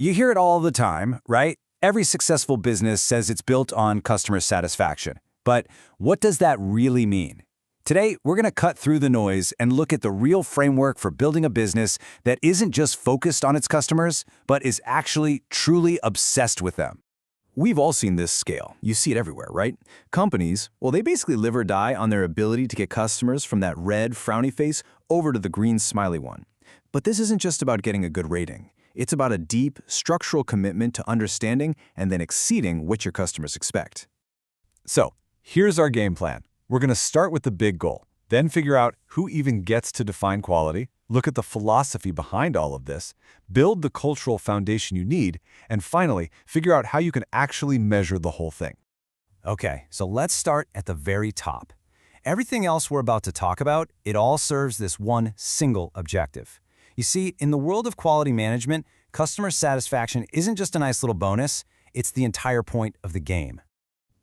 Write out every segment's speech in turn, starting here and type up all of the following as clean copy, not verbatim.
You hear it all the time, right? Every successful business says it's built on customer satisfaction. But what does that really mean? Today, we're going to cut through the noise and look at the real framework for building a business that isn't just focused on its customers, but is actually truly obsessed with them. We've all seen this scale. You see it everywhere, right? Companies, well, they basically live or die on their ability to get customers from that red, frowny face over to the green, smiley one. But this isn't just about getting a good rating. It's about a deep, structural commitment to understanding and then exceeding what your customers expect. So, here's our game plan. We're going to start with the big goal, then figure out who even gets to define quality, look at the philosophy behind all of this, build the cultural foundation you need, and finally, figure out how you can actually measure the whole thing. Okay, so let's start at the very top. Everything else we're about to talk about, it all serves this one single objective. You see, in the world of quality management, customer satisfaction isn't just a nice little bonus, it's the entire point of the game.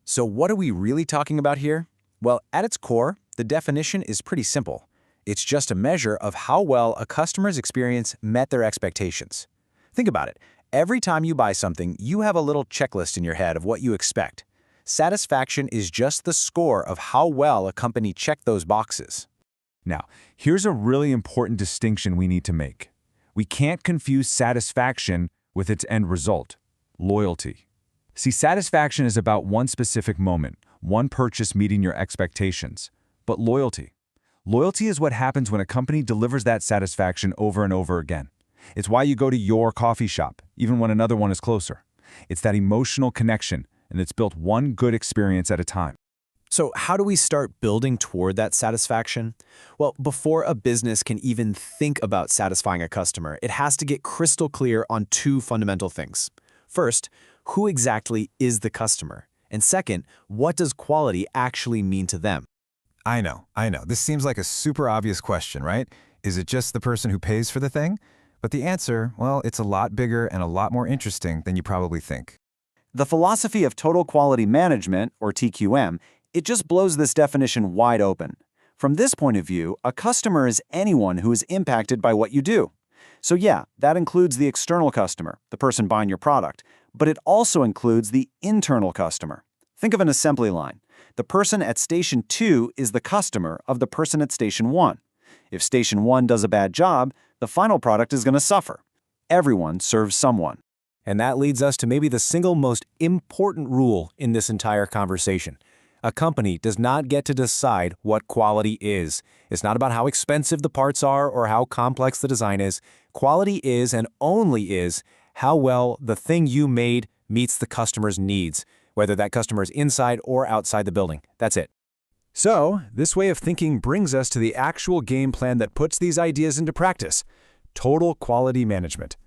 So what are we really talking about here? Well, at its core, the definition is pretty simple. It's just a measure of how well a customer's experience met their expectations. Think about it. Every time you buy something, you have a little checklist in your head of what you expect. Satisfaction is just the score of how well a company checked those boxes. Now, here's a really important distinction we need to make. We can't confuse satisfaction with its end result, loyalty. See, satisfaction is about one specific moment, one purchase meeting your expectations. But loyalty is what happens when a company delivers that satisfaction over and over again. It's why you go to your coffee shop, even when another one is closer. It's that emotional connection, and it's built one good experience at a time. So how do we start building toward that satisfaction? Well, before a business can even think about satisfying a customer, it has to get crystal clear on two fundamental things. First, who exactly is the customer? And second, what does quality actually mean to them? I know. This seems like a super obvious question, right? Is it just the person who pays for the thing? But the answer, well, it's a lot bigger and a lot more interesting than you probably think. The philosophy of total quality management, or TQM, it just blows this definition wide open. From this point of view, a customer is anyone who is impacted by what you do. So yeah, that includes the external customer, the person buying your product, but it also includes the internal customer. Think of an assembly line. The person at station 2 is the customer of the person at station 1. If station 1 does a bad job, the final product is going to suffer. Everyone serves someone. And that leads us to maybe the single most important rule in this entire conversation. A company does not get to decide what quality is. It's not about how expensive the parts are or how complex the design is. Quality is and only is how well the thing you made meets the customer's needs, whether that customer is inside or outside the building. That's it. So, this way of thinking brings us to the actual game plan that puts these ideas into practice: total quality management.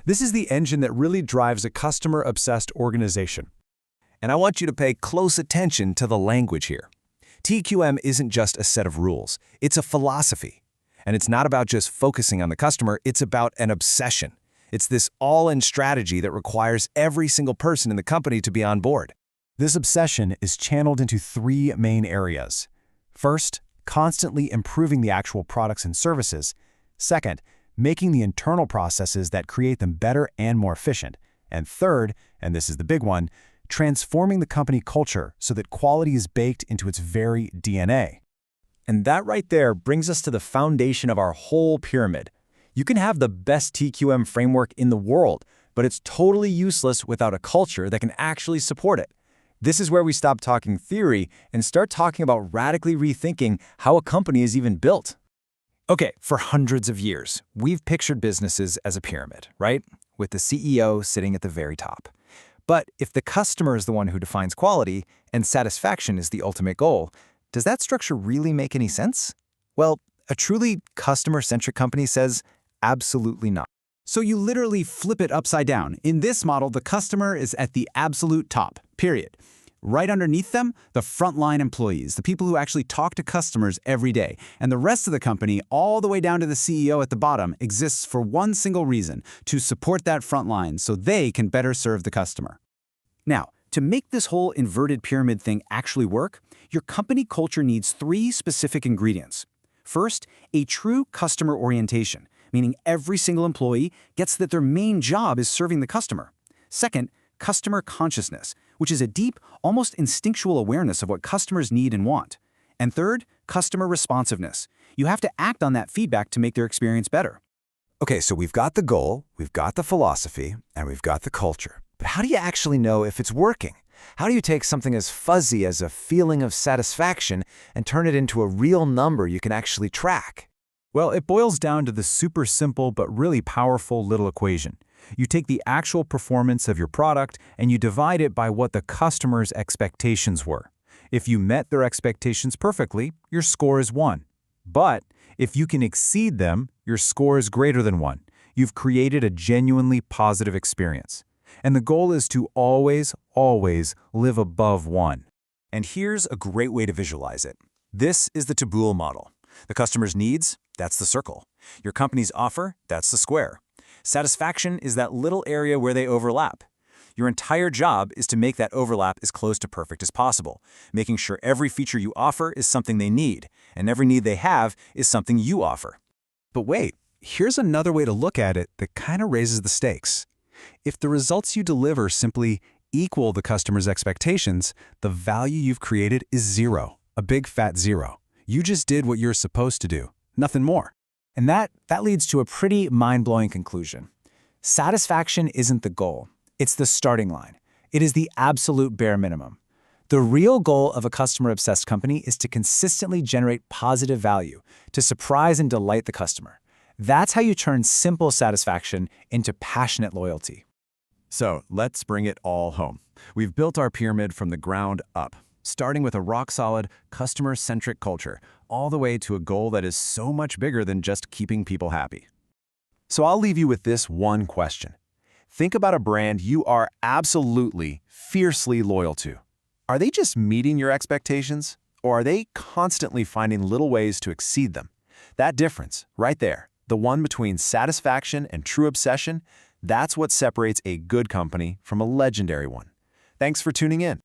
This is the engine that really drives a customer-obsessed organization. And I want you to pay close attention to the language here. TQM isn't just a set of rules. It's a philosophy. And it's not about just focusing on the customer. It's about an obsession. It's this all-in strategy that requires every single person in the company to be on board. This obsession is channeled into three main areas. First, constantly improving the actual products and services. Second, making the internal processes that create them better and more efficient. And third, and this is the big one, transforming the company culture so that quality is baked into its very DNA. And that right there brings us to the foundation of our whole pyramid. You can have the best TQM framework in the world, but it's totally useless without a culture that can actually support it. This is where we stop talking theory and start talking about radically rethinking how a company is even built. Okay, for hundreds of years, we've pictured businesses as a pyramid, right? With the CEO sitting at the very top. But if the customer is the one who defines quality and satisfaction is the ultimate goal, does that structure really make any sense? Well, a truly customer-centric company says absolutely not. So you literally flip it upside down. In this model, the customer is at the absolute top, period. Right underneath them, the frontline employees, the people who actually talk to customers every day. And the rest of the company, all the way down to the CEO at the bottom, exists for one single reason: to support that frontline so they can better serve the customer. Now, to make this whole inverted pyramid thing actually work, your company culture needs three specific ingredients. First, a true customer orientation, meaning every single employee gets that their main job is serving the customer. Second, customer consciousness, which is a deep, almost instinctual awareness of what customers need and want. And third, customer responsiveness. You have to act on that feedback to make their experience better. Okay, so we've got the goal, we've got the philosophy, and we've got the culture. But how do you actually know if it's working? How do you take something as fuzzy as a feeling of satisfaction and turn it into a real number you can actually track? Well, it boils down to the super simple but really powerful little equation. You take the actual performance of your product and you divide it by what the customer's expectations were. If you met their expectations perfectly, your score is 1. But if you can exceed them, your score is greater than 1. You've created a genuinely positive experience. And the goal is to always, always live above 1. And here's a great way to visualize it. This is the tabule model. The customer's needs, that's the circle. Your company's offer, that's the square. Satisfaction is that little area where they overlap. Your entire job is to make that overlap as close to perfect as possible, making sure every feature you offer is something they need, and every need they have is something you offer. But wait, here's another way to look at it that kind of raises the stakes. If the results you deliver simply equal the customer's expectations, the value you've created is 0, a big fat 0. You just did what you're supposed to do, nothing more. And that leads to a pretty mind-blowing conclusion. Satisfaction isn't the goal. It's the starting line. It is the absolute bare minimum. The real goal of a customer-obsessed company is to consistently generate positive value, to surprise and delight the customer. That's how you turn simple satisfaction into passionate loyalty. So let's bring it all home. We've built our pyramid from the ground up, starting with a rock-solid, customer-centric culture, all the way to a goal that is so much bigger than just keeping people happy. So I'll leave you with this one question. Think about a brand you are absolutely, fiercely loyal to. Are they just meeting your expectations, or are they constantly finding little ways to exceed them? That difference, right there, the one between satisfaction and true obsession, that's what separates a good company from a legendary one. Thanks for tuning in.